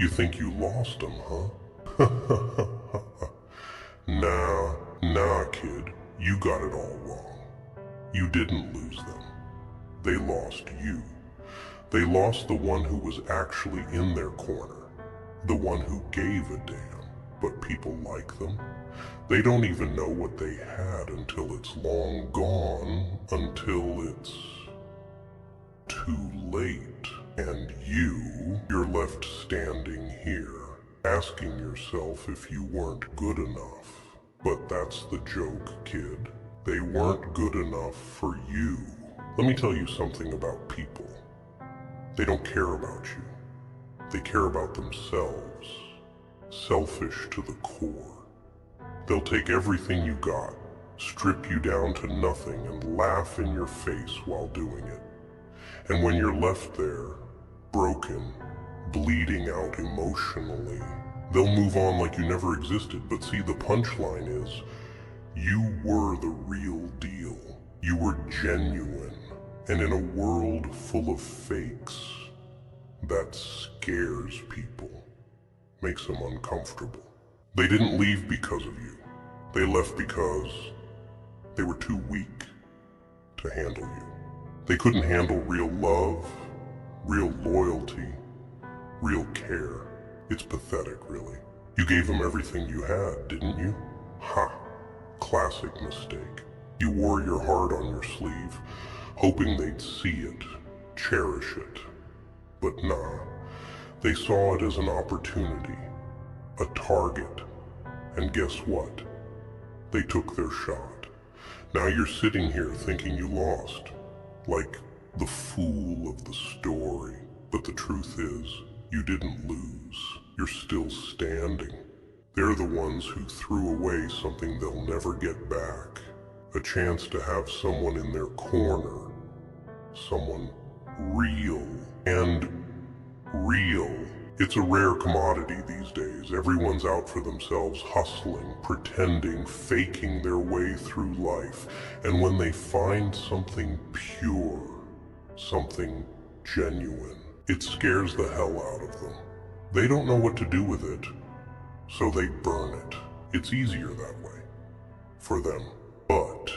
You think you lost them, huh? Nah, kid. You got it all wrong. You didn't lose them. They lost you. They lost the one who was actually in their corner. The one who gave a damn. But people like them. They don't even know what they had until it's long gone, until it's too late. And you're left standing here, asking yourself if you weren't good enough. But that's the joke, kid. They weren't good enough for you. Let me tell you something about people. They don't care about you. They care about themselves. Selfish to the core. They'll take everything you got, strip you down to nothing, and laugh in your face while doing it. And when you're left there, broken, bleeding out emotionally, they'll move on like you never existed. But see, the punchline is, you were the real deal. You were genuine. And in a world full of fakes, that scares people, makes them uncomfortable. They didn't leave because of you. They left because they were too weak to handle you. They couldn't handle real love, real loyalty, real care. It's pathetic, really. You gave them everything you had, didn't you? Ha! Classic mistake. You wore your heart on your sleeve, hoping they'd see it, cherish it. But nah, they saw it as an opportunity, a target. And guess what? They took their shot. Now you're sitting here thinking you lost, like the fool of the story. But the truth is, you didn't lose. You're still standing. They're the ones who threw away something they'll never get back. A chance to have someone in their corner. Someone real. And real. It's a rare commodity these days. Everyone's out for themselves, hustling, pretending, faking their way through life. And when they find something pure, something genuine, it scares the hell out of them. They don't know what to do with it, so they burn it. It's easier that way for them. But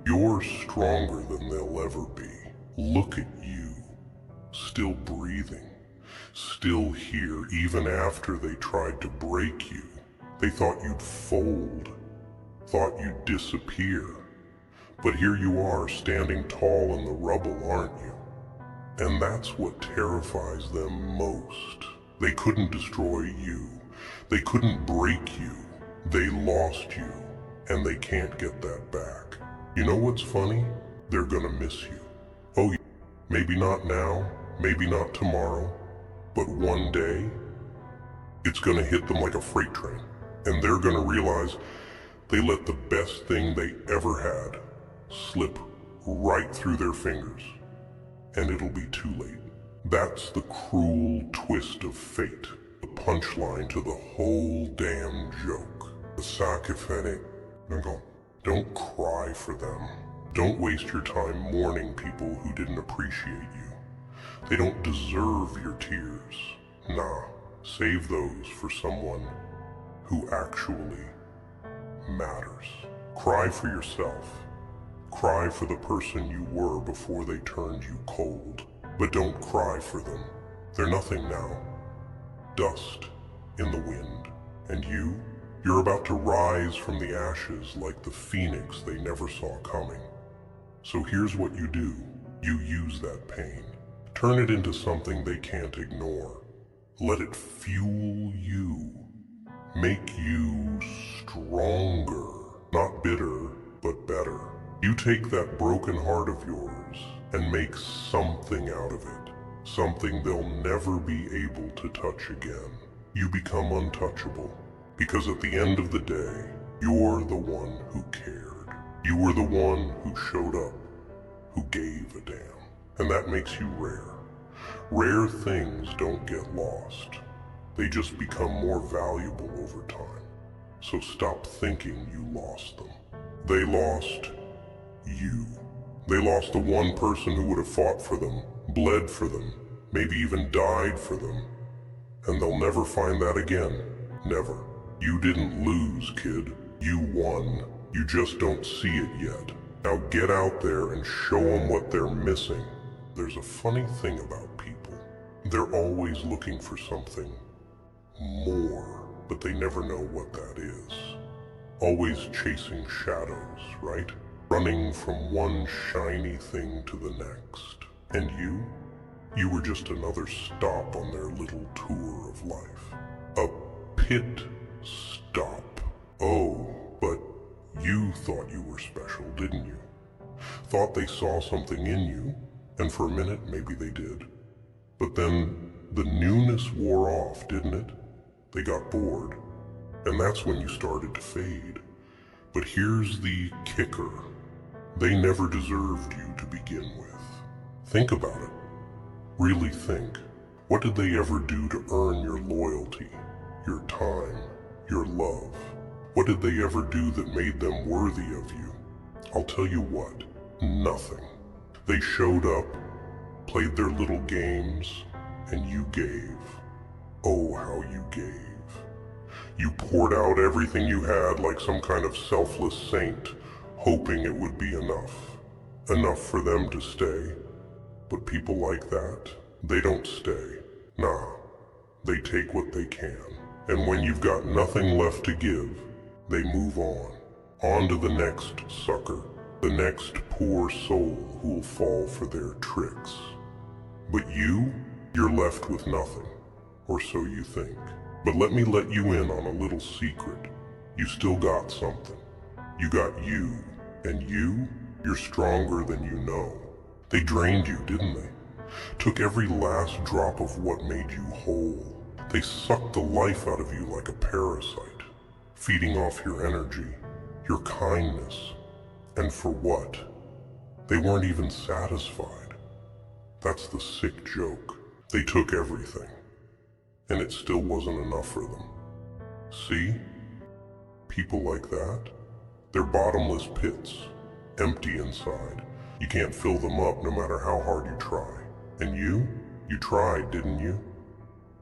you're stronger than they'll ever be. Look at you, still breathing, still here even after they tried to break you. They thought you'd fold, thought you'd disappear. But here you are, standing tall in the rubble, aren't you? And that's what terrifies them most. They couldn't destroy you. They couldn't break you. They lost you, and they can't get that back. You know what's funny? They're gonna miss you. Oh, maybe not now, maybe not tomorrow, but one day, it's gonna hit them like a freight train, and they're gonna realize they let the best thing they ever had slip right through their fingers, and it'll be too late. That's the cruel twist of fate, the punchline to the whole damn joke. The sacrifice. Don't cry for them. Don't waste your time mourning people who didn't appreciate you. They don't deserve your tears. Nah, save those for someone who actually matters. Cry for yourself. Cry for the person you were before they turned you cold. But don't cry for them. They're nothing now. Dust in the wind. And you're about to rise from the ashes like the phoenix they never saw coming. So here's what you do. You use that pain. Turn it into something they can't ignore. Let it fuel you. Make you stronger. Not bitter, but better. You take that broken heart of yours and make something out of it. Something they'll never be able to touch again. You become untouchable. Because at the end of the day, you're the one who cared. You were the one who showed up, who gave a damn. And that makes you rare. Rare things don't get lost. They just become more valuable over time. So stop thinking you lost them. They lost you. They lost the one person who would have fought for them, bled for them, maybe even died for them, And they'll never find that again. Never. You didn't lose, kid. You won. You just don't see it yet. Now get out there and show them what they're missing. There's a funny thing about people. They're always looking for something more, but they never know what that is. Always chasing shadows, right? Running from one shiny thing to the next. And you were just another stop on their little tour of life. A pit stop. Oh, but you thought you were special, didn't you? Thought they saw something in you, and for a minute maybe they did. But then the newness wore off, didn't it? They got bored, and that's when you started to fade. But here's the kicker. They never deserved you to begin with. Think about it. Really think. What did they ever do to earn your loyalty, your time, your love? What did they ever do that made them worthy of you? I'll tell you what, nothing. They showed up, played their little games, and you gave. Oh, how you gave. You poured out everything you had like some kind of selfless saint, hoping it would be enough. Enough for them to stay. But people like that, they don't stay. Nah, they take what they can. And when you've got nothing left to give, they move on. On to the next sucker, the next poor soul who will fall for their tricks. But you're left with nothing, or so you think. But let me let you in on a little secret. You still got something. You got you, and you're stronger than you know. They drained you, didn't they? Took every last drop of what made you whole. They sucked the life out of you like a parasite, feeding off your energy, your kindness. And for what? They weren't even satisfied. That's the sick joke. They took everything, and it still wasn't enough for them. See? People like that, they're bottomless pits, empty inside. You can't fill them up no matter how hard you try. And you tried, didn't you?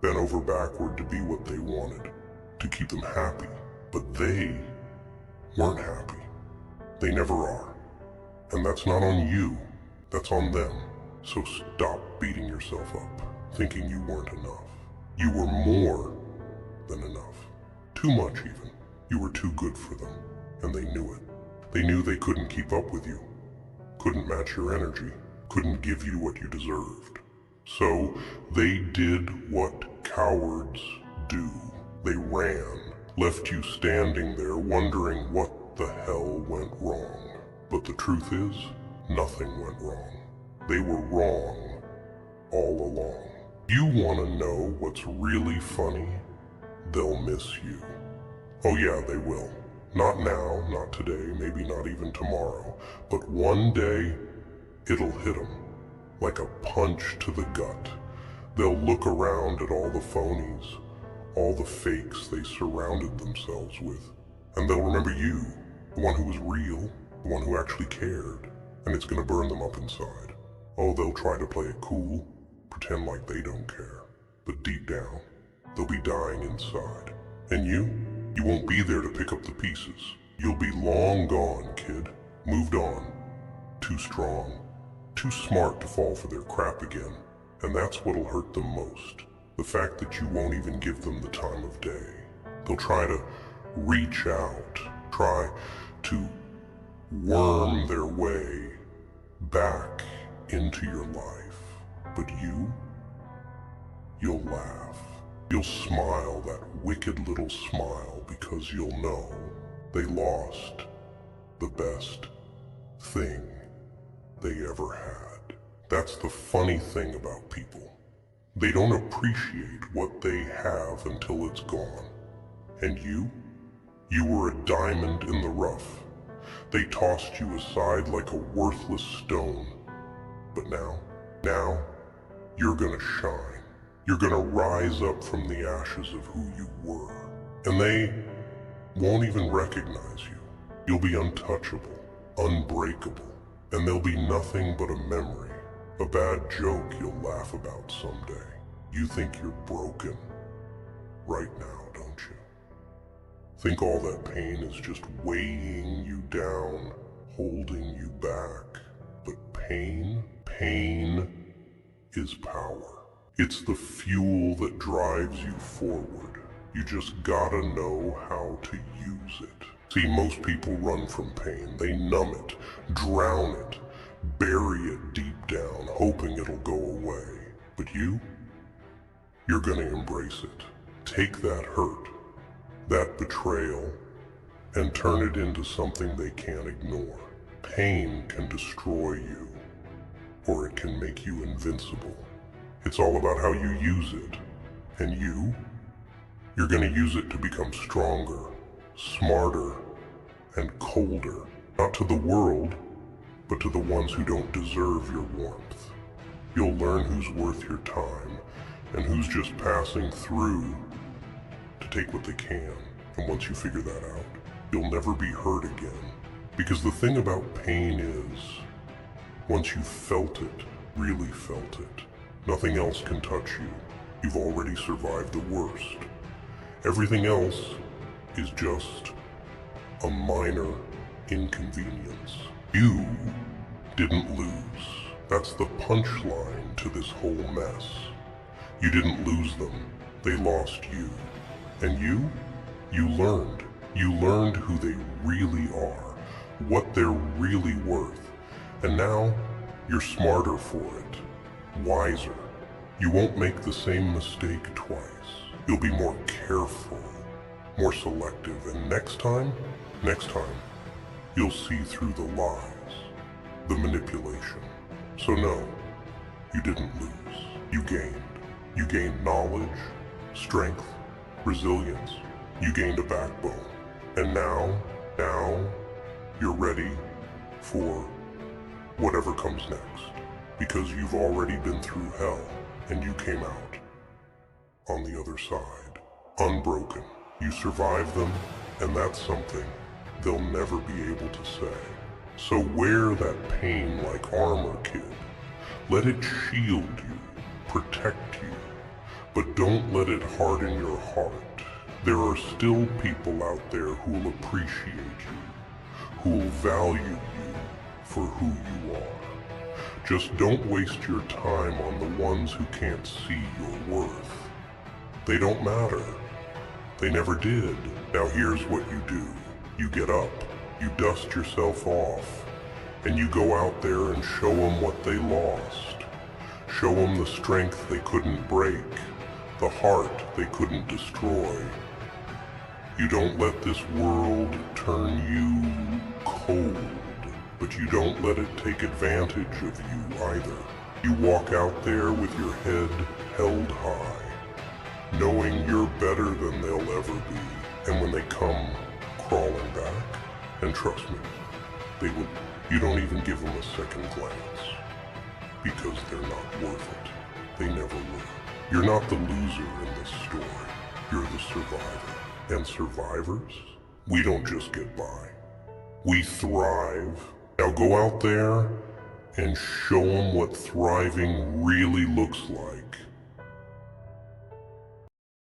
Bent over backward to be what they wanted, to keep them happy. But they weren't happy. They never are. And that's not on you, that's on them. So stop beating yourself up, thinking you weren't enough. You were more than enough. Too much even. You were too good for them, and they knew it. They knew they couldn't keep up with you. Couldn't match your energy, couldn't give you what you deserved. So they did what cowards do. They ran, left you standing there wondering what the hell went wrong. But the truth is, nothing went wrong. They were wrong all along. You want to know what's really funny? They'll miss you. Oh yeah, they will. Not now, not today, maybe not even tomorrow, but one day, it'll hit them, like a punch to the gut. They'll look around at all the phonies, all the fakes they surrounded themselves with, and they'll remember you, the one who was real, the one who actually cared, and it's gonna burn them up inside. Oh, they'll try to play it cool, pretend like they don't care, but deep down, they'll be dying inside. And you won't be there to pick up the pieces. You'll be long gone, kid. Moved on. Too strong. Too smart to fall for their crap again. And that's what'll hurt them most. The fact that you won't even give them the time of day. They'll try to reach out. Try to worm their way back into your life. But you'll laugh. You'll smile, that wicked little smile, because you'll know they lost the best thing they ever had. That's the funny thing about people. They don't appreciate what they have until it's gone. And you were a diamond in the rough. They tossed you aside like a worthless stone. But now you're gonna shine. You're gonna rise up from the ashes of who you were. And they won't even recognize you. You'll be untouchable, unbreakable, and they'll be nothing but a memory, a bad joke you'll laugh about someday. You think you're broken, right now, don't you? Think all that pain is just weighing you down, holding you back. But pain is power. It's the fuel that drives you forward. You just gotta know how to use it. See, most people run from pain. They numb it, drown it, bury it deep down, hoping it'll go away. But you're gonna embrace it. Take that hurt, that betrayal, and turn it into something they can't ignore. Pain can destroy you, or it can make you invincible. It's all about how you use it. And you're gonna use it to become stronger, smarter, and colder. Not to the world, but to the ones who don't deserve your warmth. You'll learn who's worth your time, and who's just passing through to take what they can. And once you figure that out, you'll never be hurt again. Because the thing about pain is, once you've felt it, really felt it, nothing else can touch you. You've already survived the worst. Everything else is just a minor inconvenience. You didn't lose. That's the punchline to this whole mess. You didn't lose them. They lost you. And you learned. You learned who they really are, what they're really worth. And now, you're smarter for it, wiser. You won't make the same mistake twice. You'll be more careful, more selective, and next time, you'll see through the lies, the manipulation. So no, you didn't lose. You gained. You gained knowledge, strength, resilience. You gained a backbone. And now, you're ready for whatever comes next. Because you've already been through hell, and you came out on the other side, unbroken. You survived them, and that's something they'll never be able to say. So wear that pain like armor, kid. Let it shield you, protect you, but don't let it harden your heart. There are still people out there who'll appreciate you, who'll value you for who you are. Just don't waste your time on the ones who can't see your worth. They don't matter. They never did. Now here's what you do. You get up, you dust yourself off, and you go out there and show them what they lost. Show them the strength they couldn't break, the heart they couldn't destroy. You don't let this world turn you cold, but you don't let it take advantage of you either. You walk out there with your head held high, knowing you're better than they'll ever be. And when they come crawling back, and trust me, they will. You don't even give them a second glance, because they're not worth it. They never will. You're not the loser in this story. You're the survivor. And survivors, we don't just get by. We thrive. Now go out there and show them what thriving really looks like.